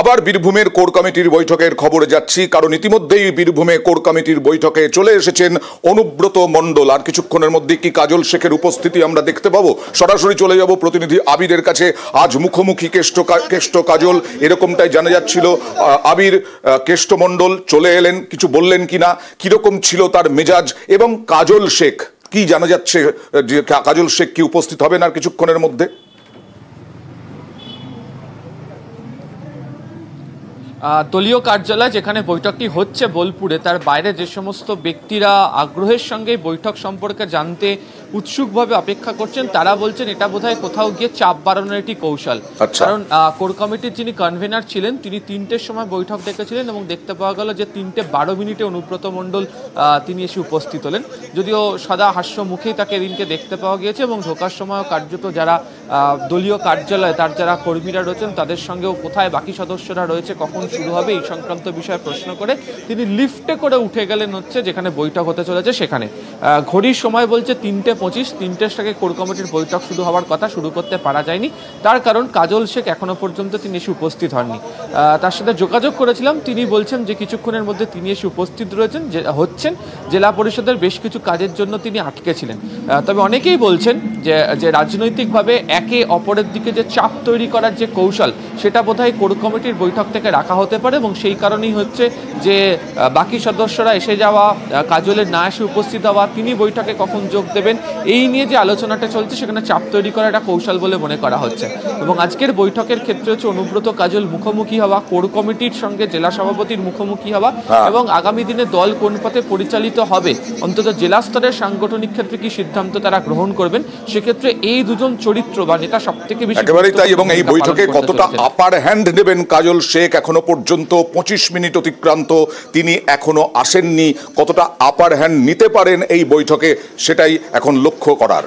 আবার বীরভূমের কোর কমিটির বৈঠকের খবরে যাচ্ছি, কারণ ইতিমধ্যেই বীরভূমে কোর কমিটির বৈঠকে চলে এসেছেন অনুব্রত মণ্ডল। আর কিছুক্ষণের মধ্যে কি কাজল শেখের উপস্থিতি আমরা দেখতে পাবো। সরাসরি চলে যাব প্রতিনিধি আবিরের কাছে। আজ মুখোমুখি কেষ্ট কাজল, এরকমটাই জানা যাচ্ছিল। আবির, কেষ্ট মণ্ডল চলে এলেন, কিছু বললেন কিনা, কিরকম ছিল তার মেজাজ, এবং কাজল শেখ কি জানা যাচ্ছে যে কাজল শেখ কি উপস্থিত হবেন আর কিছুক্ষণের মধ্যে? দলীয় কার্যালয় যেখানে বৈঠকটি হচ্ছে বোলপুরে, তার বাইরে যে সমস্ত ব্যক্তিরা আগ্রহের সঙ্গে বৈঠক সম্পর্কে জানতে উৎসুকভাবে অপেক্ষা করছেন, তারা বলছেন এটা বোধহয় কোথাও গিয়ে চাপ বাড়ানোর একটি কৌশল। কারণ কোর কমিটির যিনি কনভেনার ছিলেন, তিনি 3টের সময় বৈঠক ডেকেছিলেন এবং দেখতে পাওয়া গেল যে 3:12 অনুব্রত মণ্ডল তিনি এসে উপস্থিত হলেন। যদিও সদা হাস্য মুখেই তাকে এদিনকে দেখতে পাওয়া গিয়েছে এবং ঢোকার সময় কার্যত যারা দলীয় কার্যালয় তার যারা কর্মীরা রয়েছেন তাদের সঙ্গেও কোথায় বাকি সদস্যরা রয়েছে, কখন শুরু হবে এই সংক্রান্ত বিষয়ে প্রশ্ন করে তিনি লিফটে করে উঠে গেলেন হচ্ছে যেখানে বৈঠক হতে চলেছে সেখানে। ঘড়ির সময় বলছে 3:25, 3টের আগে কোর কমিটির বৈঠক শুরু হওয়ার কথা, শুরু করতে পারা যায়নি। তার কারণ কাজল শেখ এখনো পর্যন্ত তিনি এসে উপস্থিত হননি। তার সাথে যোগাযোগ করেছিলাম, তিনি বলছেন যে কিছুক্ষণের মধ্যে তিনি এসে উপস্থিত রয়েছেন হচ্ছেন। জেলা পরিষদের বেশ কিছু কাজের জন্য তিনি আটকে ছিলেন। তবে অনেকেই বলছেন যে রাজনৈতিকভাবে একে অপরের দিকে যে চাপ তৈরি করার যে কৌশল, সেটা বোধহয় কোর কমিটির বৈঠক থেকে রাখা হতে পারে এবং সেই কারণেই হচ্ছে যে বাকি সদস্যরা এসে যাওয়া, কাজলের না এসে উপস্থিত হওয়া, তিনি বৈঠকে কখন যোগ দেবেন এই নিয়ে যে আলোচনাটা চলছে সেখানে চাপ তৈরি করা একটা কৌশল বলে মনে করা হচ্ছে। এবং আজকের বৈঠকের ক্ষেত্রে হচ্ছে অনুব্রত কাজল মুখোমুখি হওয়া, কোর কমিটির সঙ্গে জেলা সভাপতির মুখোমুখি হওয়া এবং আগামী দিনে দল কোন পথে পরিচালিত হবে, অন্তত জেলা স্তরের সাংগঠনিক ক্ষেত্রে কি সিদ্ধান্ত তারা গ্রহণ করবেন, সেক্ষেত্রে এই দুজন চরিত্র বা নেতা সব থেকে বেশি একেবারেই তাই। এবং এই বৈঠকে কতটা আপার হ্যান্ড নেবেন কাজল শেখ, এখনো পর্যন্ত 25 মিনিট অতিক্রান্ত, তিনি এখনো আসেননি। কতটা আপার হ্যান্ড নিতে পারেন এই বৈঠকে, সেটাই এখন লক্ষ্য করার।